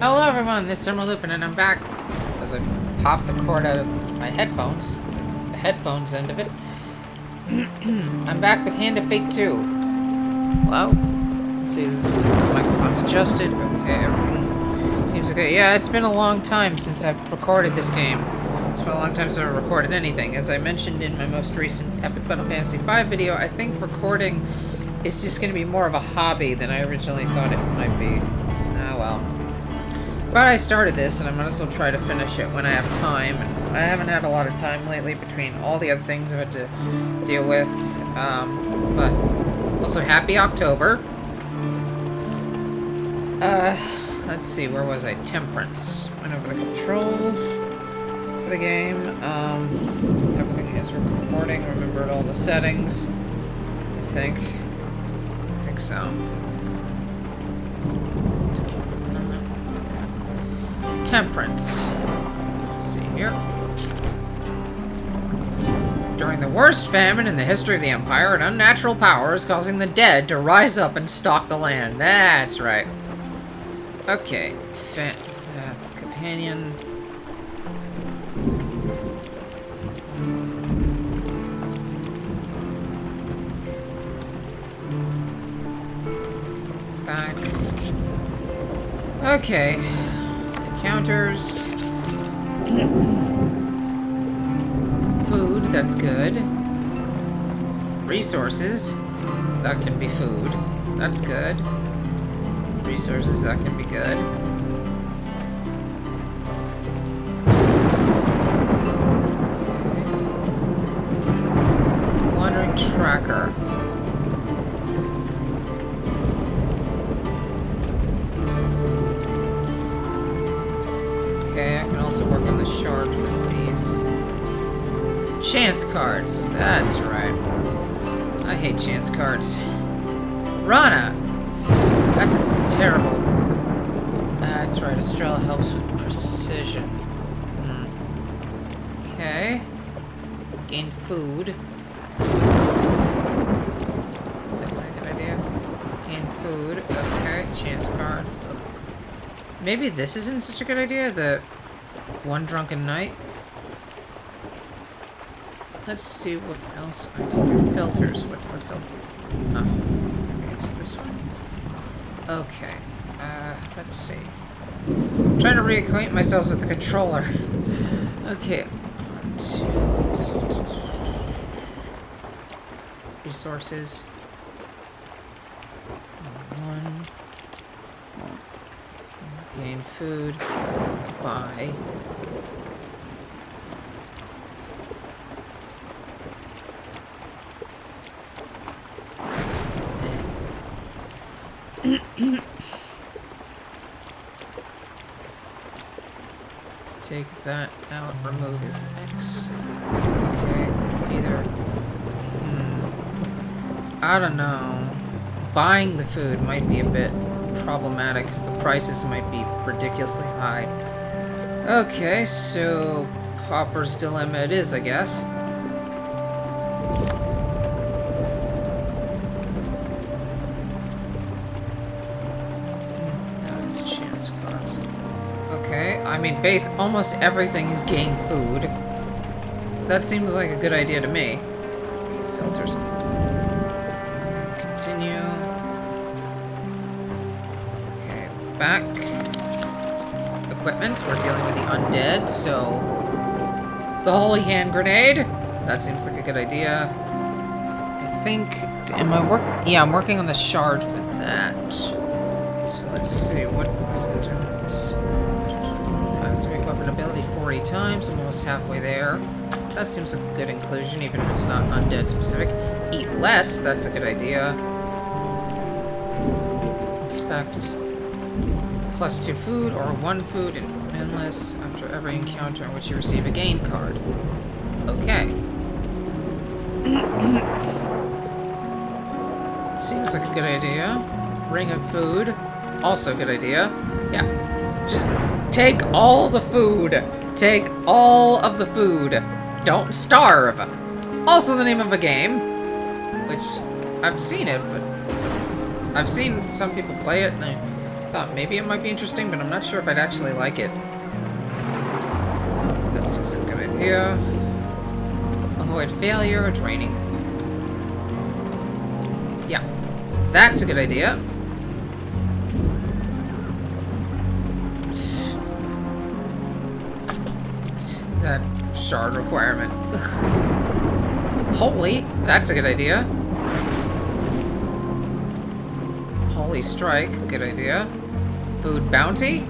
Hello everyone, this is Lupin and I'm back as I pop the cord out of my headphones, the headphones end of it. I'm back with Hand of Fate 2. Hello? Let's see, is the microphone's adjusted? Okay, everything seems okay. Yeah, it's been a long time since I've recorded this game. It's been a long time since I've recorded anything. As I mentioned in my most recent Epic Final Fantasy V video, I think recording is just going to be more of a hobby than I originally thought it might be. Ah, well. But I started this, and I might as well try to finish it when I have time. And I haven't had a lot of time lately between all the other things I've had to deal with. But also, happy October. Let's see, where was I? Temperance. Went over the controls for the game. Everything is recording. Remembered all the settings. I think so. Temperance. Let's see here. During the worst famine in the history of the Empire, an unnatural power is causing the dead to rise up and stalk the land. That's right. Okay. Companion. Back. Okay. Encounters. Food, that's good. Resources. That can be food. That's good. Resources, that can be good. Okay. Wandering tracker. Okay, I can also work on the shard for these. Chance cards, that's right. I hate chance cards. Rana! That's terrible. That's right, Estrella helps with precision. Okay. Gain food. Definitely a good idea. Gain food. Okay, chance cards. Ugh. Maybe this isn't such a good idea, the one drunken night. Let's see what else I can do. Filters. What's the filter? Oh, I think it's this one. Okay. Let's see. I'm trying to reacquaint myself with the controller. Okay. Resources. One. Gain food. Buy. Let's take that out, remove his X. Okay, either. I don't know. Buying the food might be a bit problematic because the prices might be ridiculously high. Okay, so Pauper's Dilemma it is, I guess. I mean, almost everything is gain food. That seems like a good idea to me. Okay, filters. Continue. Okay, back. Equipment. We're dealing with the undead, so... The Holy Hand Grenade! That seems like a good idea. I think... Yeah, I'm working on the shard for that. So let's see, what was it doing with this? Activate weapon ability 40 times, I'm almost halfway there. That seems like a good inclusion, even if it's not undead specific. Eat less, that's a good idea. Inspect. +2 food or 1 food in endless after every encounter in which you receive a gain card. Okay. Seems like a good idea. Ring of food. Also a good idea. Yeah. Just take all the food. Take all of the food. Don't starve. Also the name of a game. Which, I've seen it, but... I've seen some people play it, and I Thought maybe it might be interesting, but I'm not sure if I'd actually like it. That seems a good idea. Avoid failure or draining. Yeah, that's a good idea. That shard requirement. Holy, that's a good idea. Holy strike, good idea. Food bounty.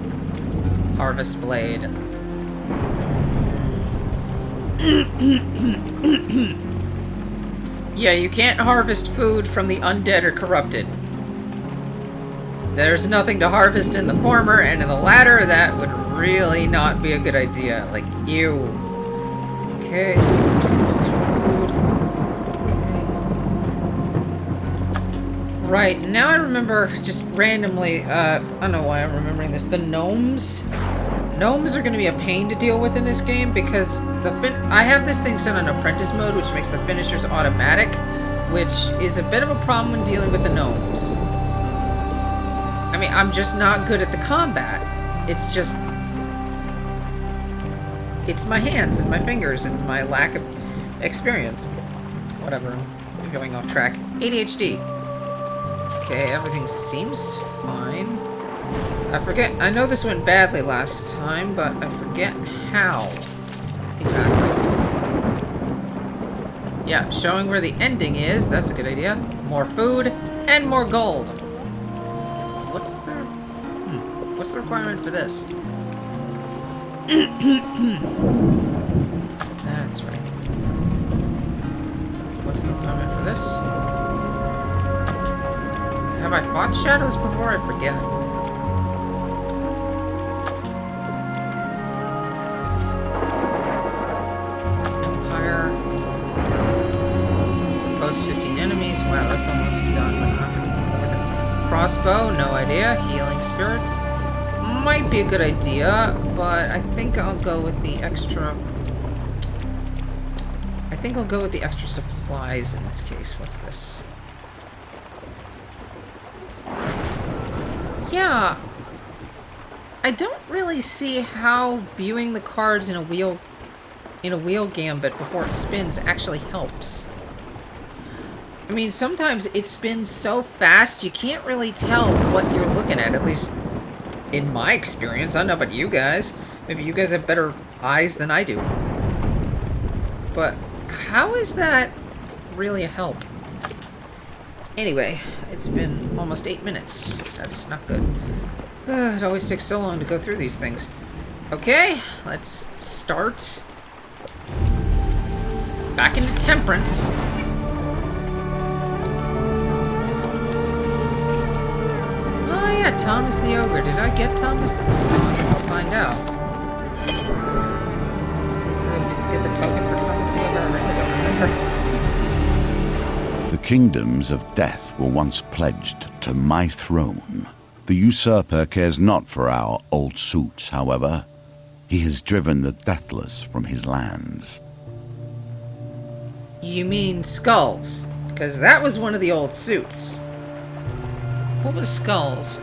Harvest blade. Yeah, you can't harvest food from the undead or corrupted. There's nothing to harvest in the former, and in the latter, that would really not be a good idea. Like, ew. Okay, food. Okay. Right, now I remember just randomly, I don't know why I'm remembering this, the gnomes. Gnomes are going to be a pain to deal with in this game because I have this thing set on Apprentice Mode, which makes the finishers automatic, which is a bit of a problem when dealing with the gnomes. I mean, I'm just not good at the combat. It's just... It's my hands and my fingers and my lack of experience. Whatever. I'm going off track. ADHD. Okay, everything seems fine. I forget. I know this went badly last time, but I forget how. Exactly. Yeah, showing where the ending is. That's a good idea. More food and more gold. What's the... What's the requirement for this? That's right. What's the requirement for this? Have I fought shadows before? I forget. Empire. Post 15 enemies. Wow, that's almost done, but I'm not going to bother with it. Crossbow, no idea. Healing spirits. Might be a good idea, but I think I'll go with the extra... I think I'll go with the extra supplies in this case. What's this? Yeah. I don't really see how viewing the cards in a wheel gambit before it spins actually helps. I mean, sometimes it spins so fast you can't really tell what you're looking at least in my experience. I don't know about you guys. Maybe you guys have better eyes than I do. But how is that really a help? Anyway, it's been almost 8 minutes. That's not good. It always takes so long to go through these things. Okay, let's start. Back into Temperance. Oh yeah, Thomas the Ogre. Did I get Thomas the Ogre? I'll find out. Did I get the token for Thomas the Ogre? I really don't remember. The kingdoms of death were once pledged to my throne. The usurper cares not for our old suits, however. He has driven the deathless from his lands. You mean Skulls? Because that was one of the old suits. What was Skulls?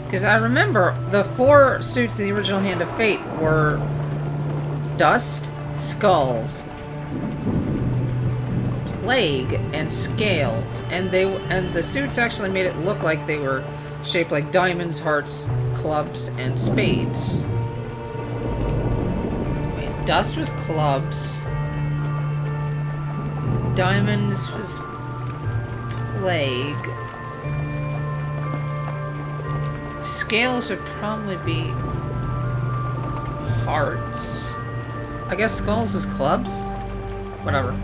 Because I remember the 4 suits in the original Hand of Fate were Dust, Skulls, Plague, and Scales, and the suits actually made it look like they were shaped like diamonds, hearts, clubs, and spades. Wait, Dust was clubs. Diamonds was Plague. Scales would probably be hearts. I guess Skulls was clubs? Whatever.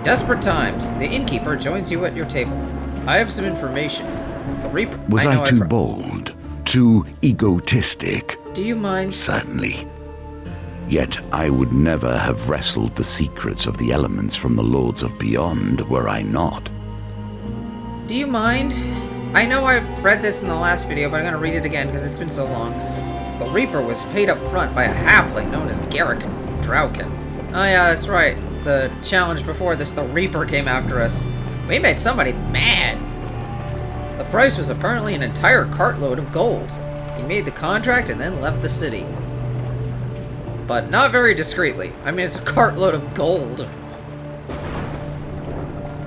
Desperate times. The innkeeper joins you at your table. I have some information. The Reaper... Was I too bold? Too egotistic? Do you mind? Certainly. Yet I would never have wrestled the secrets of the elements from the Lords of Beyond were I not. Do you mind? I know I read this in the last video, but I'm going to read it again because it's been so long. The Reaper was paid up front by a halfling known as Garrick Drowkin. Oh yeah, that's right. The challenge before this, the Reaper came after us. We made somebody mad. The price was apparently an entire cartload of gold. He made the contract and then left the city. But not very discreetly. I mean, it's a cartload of gold.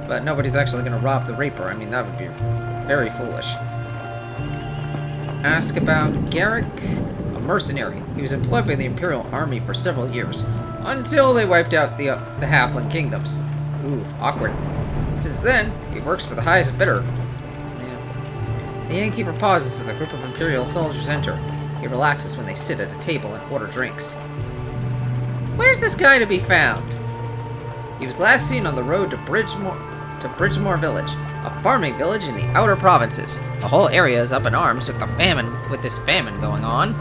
But nobody's actually going to rob the Reaper. I mean, that would be very foolish. Ask about Garrick, a mercenary. He was employed by the Imperial Army for several years, until they wiped out the Halfling kingdoms. Ooh, awkward. Since then, he works for the highest bidder. Yeah. The innkeeper pauses as a group of Imperial soldiers enter. He relaxes when they sit at a table and order drinks. Where's this guy to be found? He was last seen on the road to Bridgemore Village, a farming village in the outer provinces. The whole area is up in arms with this famine going on.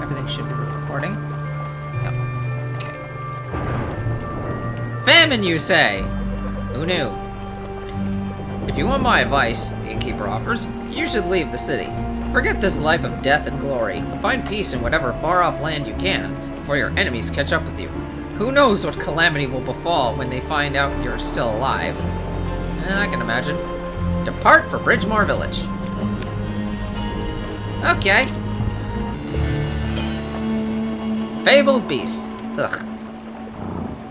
Everything should be recording. Yep. Okay. Famine, you say? Who knew? If you want my advice, the innkeeper offers, you should leave the city. Forget this life of death and glory. Find peace in whatever far-off land you can, before your enemies catch up with you. Who knows what calamity will befall when they find out you're still alive? I can imagine. Depart for Bridgemore Village. Okay. Fabled beast. Ugh.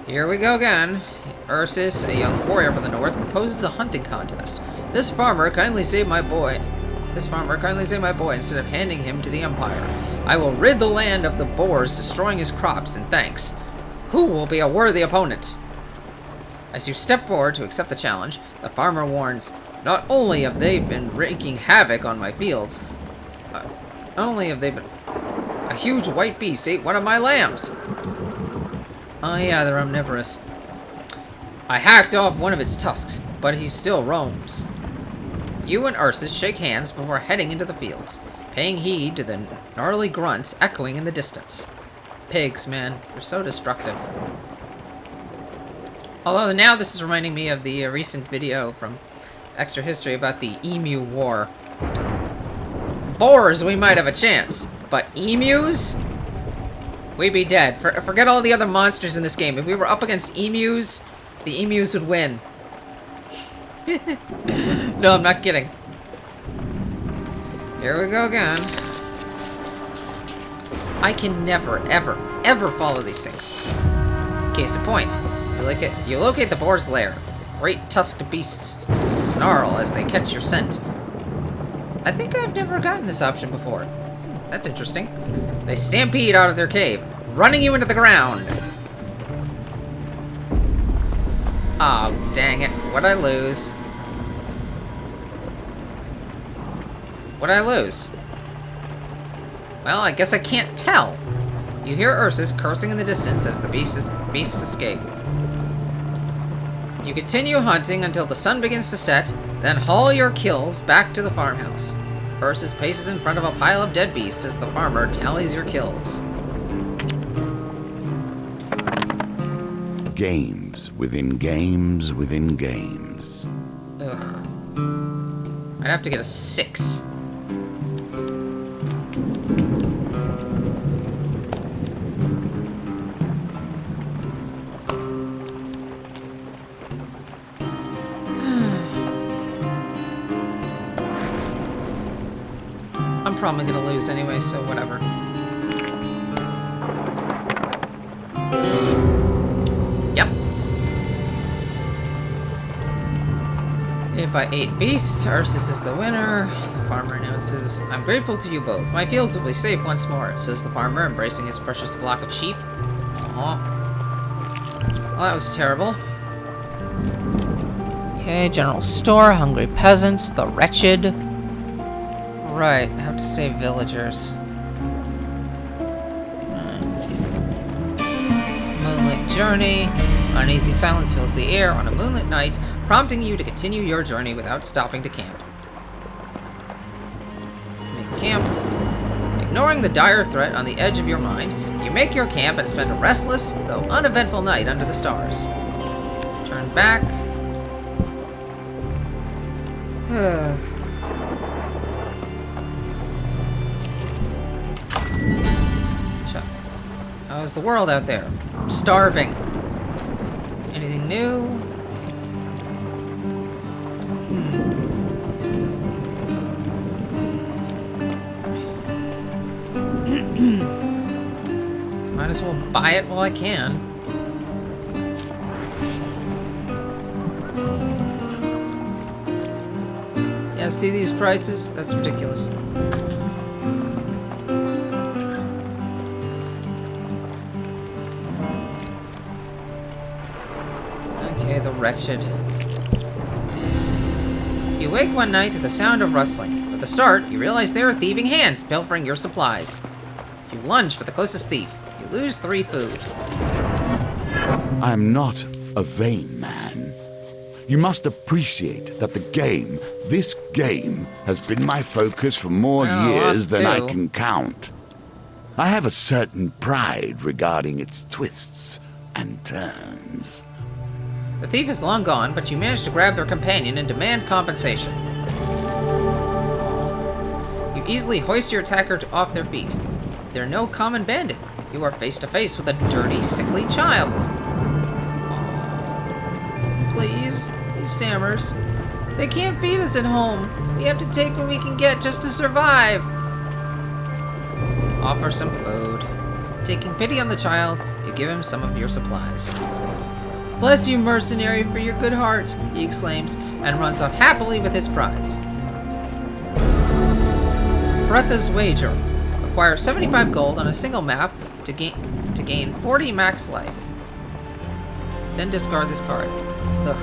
Here we go again. Ursus, a young warrior from the north, proposes a hunting contest. This farmer kindly saved my boy instead of handing him to the Empire. I will rid the land of the boars destroying his crops in thanks. Who will be a worthy opponent? As you step forward to accept the challenge, the farmer warns, not only have they been wreaking havoc on my fields, a huge white beast ate one of my lambs. Oh yeah, they're omnivorous. I hacked off one of its tusks, but he still roams. You and Ursus shake hands before heading into the fields, paying heed to the gnarly grunts echoing in the distance. Pigs, man, they're so destructive. Although now this is reminding me of the recent video from Extra History about the Emu War. Boars, we might have a chance, but emus? We'd be dead. Forget all the other monsters in this game. If we were up against emus, the emus would win. No, I'm not kidding. Here we go again. I can never, ever, ever follow these things. Case in point, you locate the boar's lair. Great tusked beasts snarl as they catch your scent. I think I've never gotten this option before. That's interesting. They stampede out of their cave, running you into the ground. Oh, dang it. What'd I lose? What'd I lose? Well, I guess I can't tell. You hear Ursus cursing in the distance as the beasts escape. You continue hunting until the sun begins to set, then haul your kills back to the farmhouse. Ursus paces in front of a pile of dead beasts as the farmer tallies your kills. Games within games within games. Ugh. I'd have to get a 6. I'm probably gonna lose anyway, so whatever. Yep. Hit by 8 beasts, Ursus is the winner. The farmer announces, I'm grateful to you both. My fields will be safe once more, says the farmer, embracing his precious flock of sheep. Aw. Well, that was terrible. Okay, general store, hungry peasants, the wretched. Right, I have to save villagers. Moonlit journey. Uneasy silence fills the air on a moonlit night, prompting you to continue your journey without stopping to camp. Make camp. Ignoring the dire threat on the edge of your mind, you make your camp and spend a restless, though uneventful night under the stars. Turn back. How's the world out there? I'm starving. Anything new? Might as well buy it while I can. Yeah, see these prices? That's ridiculous. Okay, the wretched. You wake one night to the sound of rustling. At the start, you realize there are thieving hands pilfering your supplies. You lunge for the closest thief. You lose 3 food. I'm not a vain man. You must appreciate that this game, has been my focus for more years than I can count. I have a certain pride regarding its twists and turns. The thief is long gone, but you manage to grab their companion and demand compensation. You easily hoist your attacker off their feet. They're no common bandit. You are face to face with a dirty, sickly child. Aww. Please, he stammers. They can't feed us at home. We have to take what we can get just to survive. Offer some food. Taking pity on the child, you give him some of your supplies. Bless you, mercenary, for your good heart, he exclaims, and runs off happily with his prize. Bretha's Wager. Acquire 75 gold on a single map to gain 40 max life. Then discard this card. Ugh.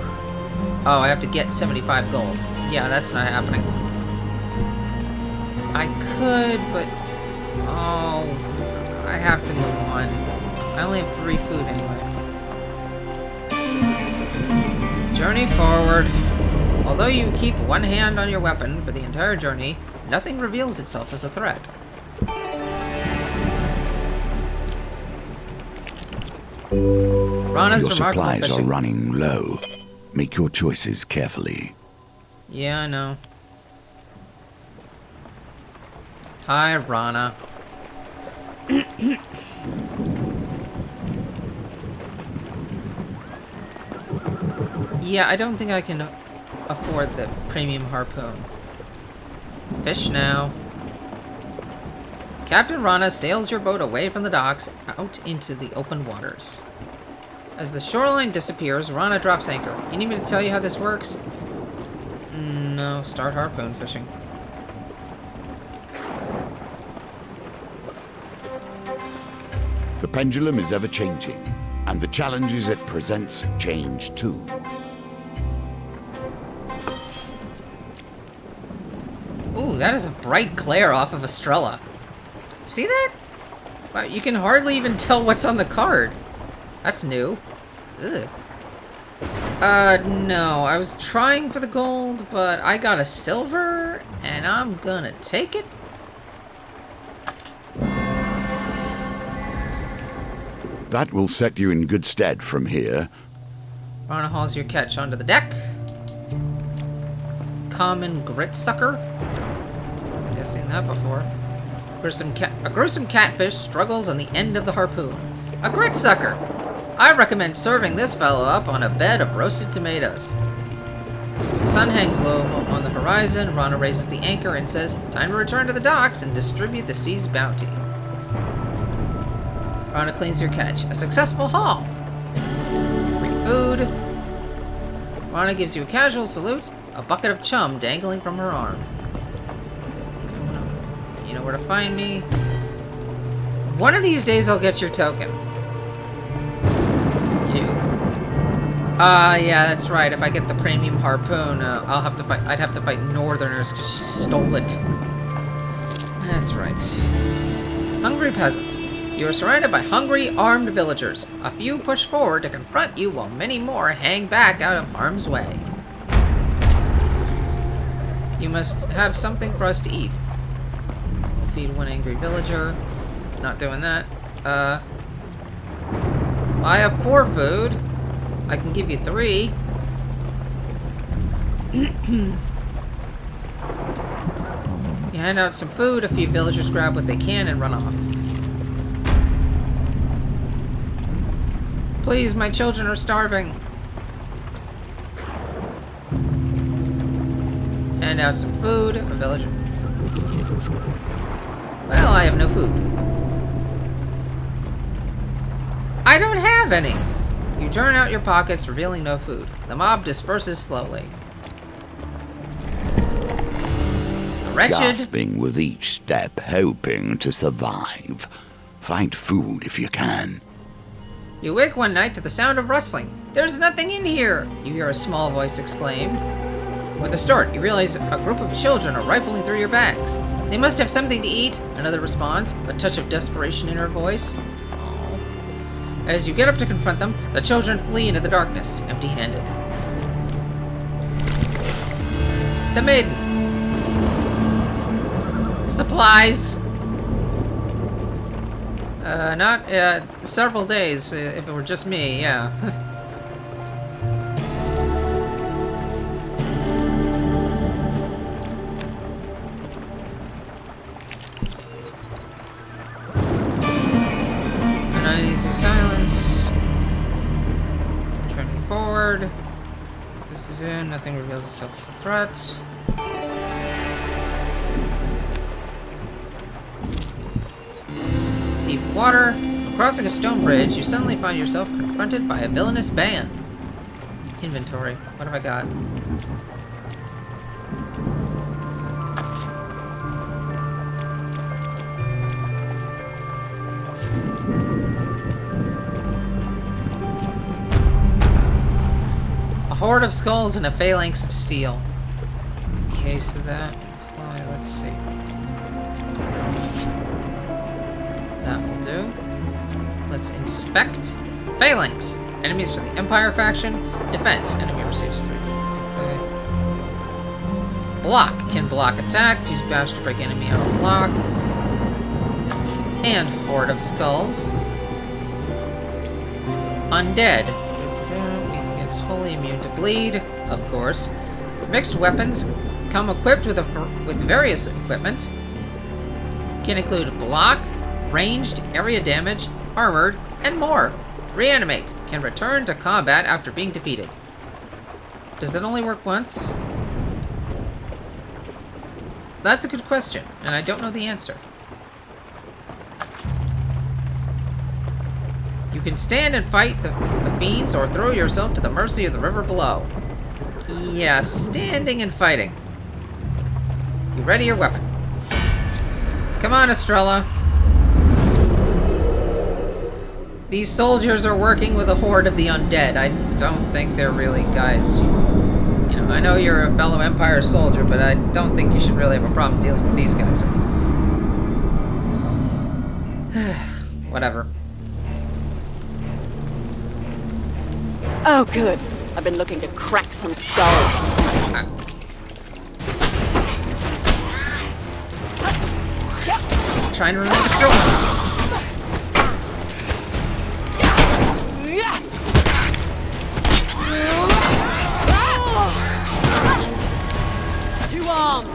Oh, I have to get 75 gold. Yeah, that's not happening. I could, but... Oh... I have to move on. I only have 3 food anyway. Journey forward. Although you keep one hand on your weapon for the entire journey, nothing reveals itself as a threat. Rana's your supplies fishing. are running low. Make your choices carefully. Yeah, I know. Hi, Rana. Yeah, I don't think I can afford the premium harpoon. Fish now. Captain Rana sails your boat away from the docks out into the open waters. As the shoreline disappears, Rana drops anchor. You need me to tell you how this works? No, start harpoon fishing. The pendulum is ever changing, and the challenges it presents change too. Ooh, that is a bright glare off of Estrella. See that? Wow, you can hardly even tell what's on the card. That's new. Ugh. No. I was trying for the gold, but I got a silver, and I'm gonna take it. That will set you in good stead from here. Rana hauls your catch onto the deck. Common grit sucker. I think I've seen that before. A gruesome catfish struggles on the end of the harpoon. A grit sucker! I recommend serving this fellow up on a bed of roasted tomatoes. The sun hangs low on the horizon. Rana raises the anchor and says, time to return to the docks and distribute the sea's bounty. Rana cleans your catch. A successful haul. 3 food. Rana gives you a casual salute, a bucket of chum dangling from her arm. You know where to find me. One of these days I'll get your token. Yeah, that's right. If I get the premium harpoon, I'll have to fight. I'd have to fight Northerners because she stole it. That's right. Hungry peasants. You are surrounded by hungry, armed villagers. A few push forward to confront you, while many more hang back out of harm's way. You must have something for us to eat. We'll feed 1 angry villager. Not doing that. I have 4 food. I can give you 3. You hand out some food, a few villagers grab what they can and run off. Please, my children are starving. Hand out some food. A villager. Well, I have no food. I don't have any. You turn out your pockets, revealing no food. The mob disperses slowly. The wretched... Gasping with each step, hoping to survive. Find food if you can. You wake one night to the sound of rustling. There's nothing in here, you hear a small voice exclaim. With a start, you realize a group of children are rifling through your bags. They must have something to eat, another responds, a touch of desperation in her voice. Aww. As you get up to confront them, the children flee into the darkness, empty-handed. The maiden. Supplies. Several days, if it were just me, yeah. An uneasy silence. Turning forward. This is in. Nothing reveals itself as a threat. Deep water. Crossing a stone bridge, you suddenly find yourself confronted by a villainous band. Inventory. What have I got? A horde of skulls and a phalanx of steel. Okay, so that imply, let's see. That will do. Let's inspect. Phalanx. Enemies for the Empire faction. Defense. Enemy receives 3. Okay. Block. Can block attacks. Use bash to break enemy out of block. And Horde of Skulls. Undead. Against wholly immune to bleed, of course. Mixed weapons come equipped with various equipment. Can include block, ranged, area damage, armored, and more. Reanimate. Can return to combat after being defeated. Does it only work once? That's a good question, and I don't know the answer. You can stand and fight the fiends or throw yourself to the mercy of the river below. Yeah, standing and fighting. You ready your weapon. Come on, Estrella. These soldiers are working with a horde of the undead. I don't think they're really guys. You know, I know you're a fellow Empire soldier, but I don't think you should really have a problem dealing with these guys. Whatever. Oh, good. I've been looking to crack some skulls. Trying to remove control. Two arms.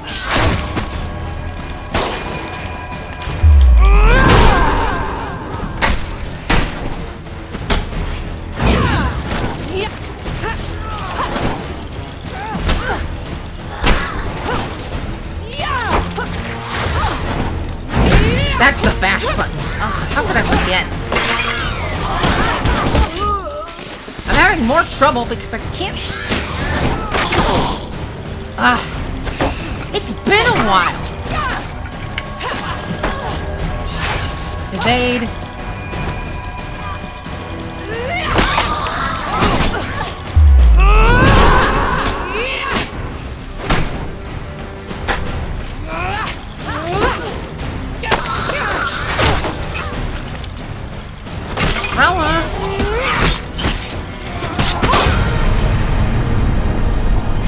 That's the bash button. Ugh, how could I forget? I'm having more trouble because I can't... It's been a while. Evade.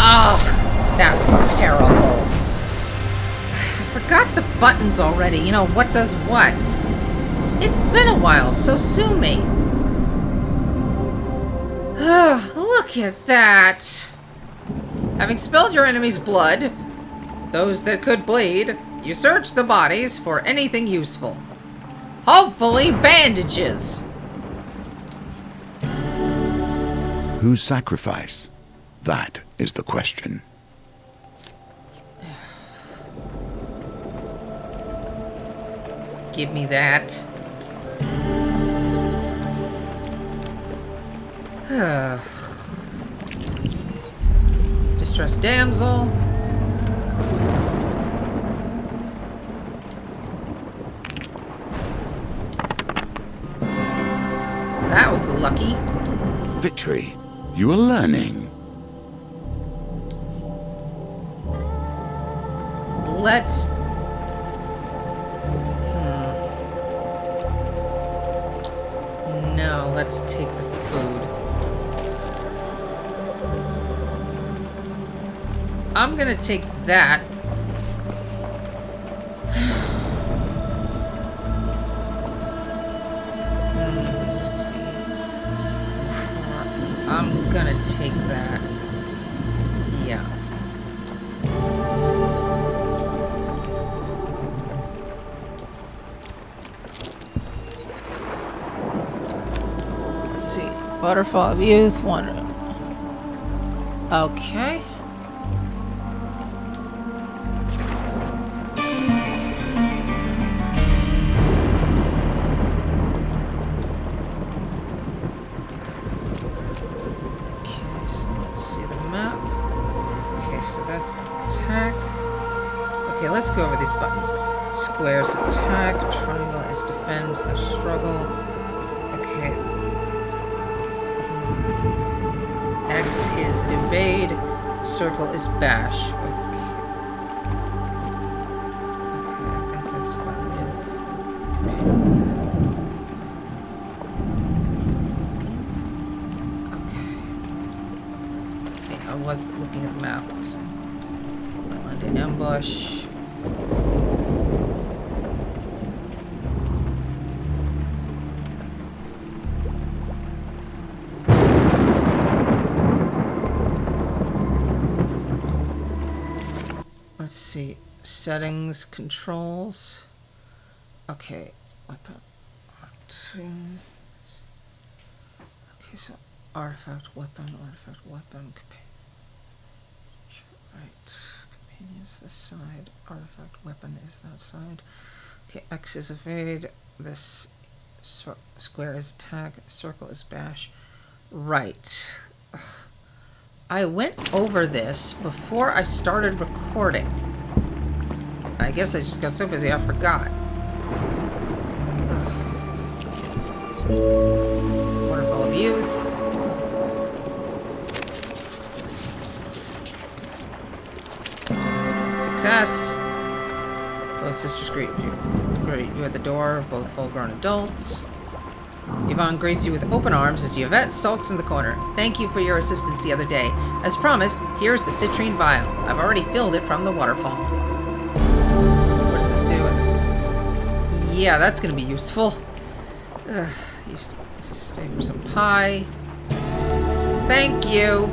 Oh, that was terrible. I forgot the buttons already. You know, what does what? It's been a while, so sue me. Look at that. Having spilled your enemy's blood, those that could bleed, you search the bodies for anything useful. Hopefully bandages. Whose sacrifice? That is the question. Give me that. Distressed damsel. That was lucky. Victory. You are learning. Let's... No, let's take the food. I'm gonna take that. I'm gonna take that. Yeah. Let's see. Waterfall of Youth, one. Okay. Okay, let's go over these buttons. Square is attack, triangle is defense, there's struggle. Okay. X is evade, circle is bash. Okay. Okay, I think that's about it. Okay. I was looking at the map. So. I'll land an ambush. Let's see. Settings, controls. Okay. Weapon. Okay, so artifact, weapon. Right. Companions this side. Artifact, weapon is that side. Okay, X is evade. This square is attack. Circle is bash. Right. Ugh. I went over this before I started recording. I guess I just got so busy I forgot. Ugh. Waterfall of Youth. Success. Both sisters greet you at the door, both full-grown adults. Yvonne greets you with open arms as Yvette sulks in the corner. Thank you for your assistance the other day. As promised, here's the citrine vial. I've already filled it from the waterfall. What does this do? Yeah, that's gonna be useful. Let's stay for some pie. Thank you.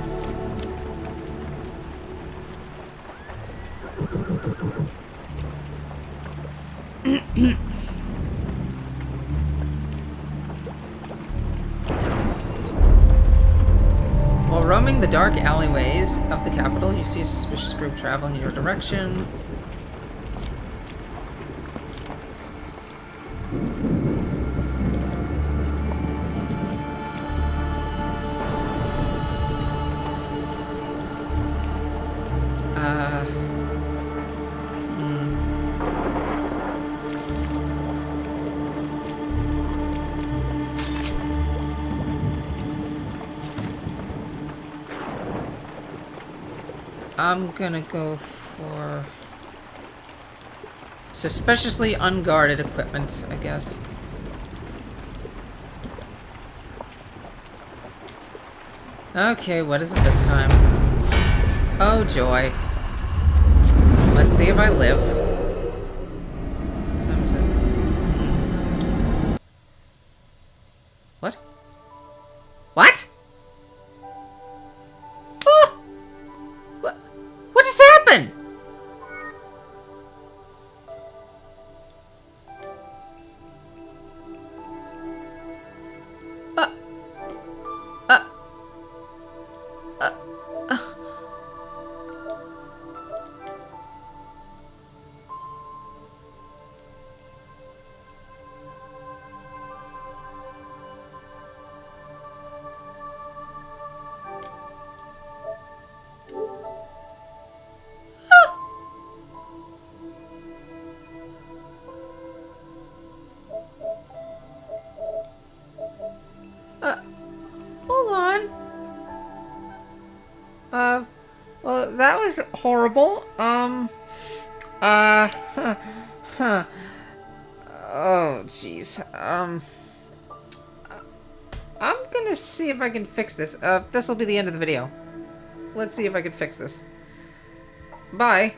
While roaming the dark alleyways of the capital, you see a suspicious group traveling in your direction. I'm gonna go for suspiciously unguarded equipment, I guess. Okay, what is it this time? Oh joy. Let's see if I live. What time is it? What? What? What just happened? Hold on. Well, that was horrible. Huh. Oh, jeez. I'm gonna see if I can fix this. This'll be the end of the video. Let's see if I can fix this. Bye.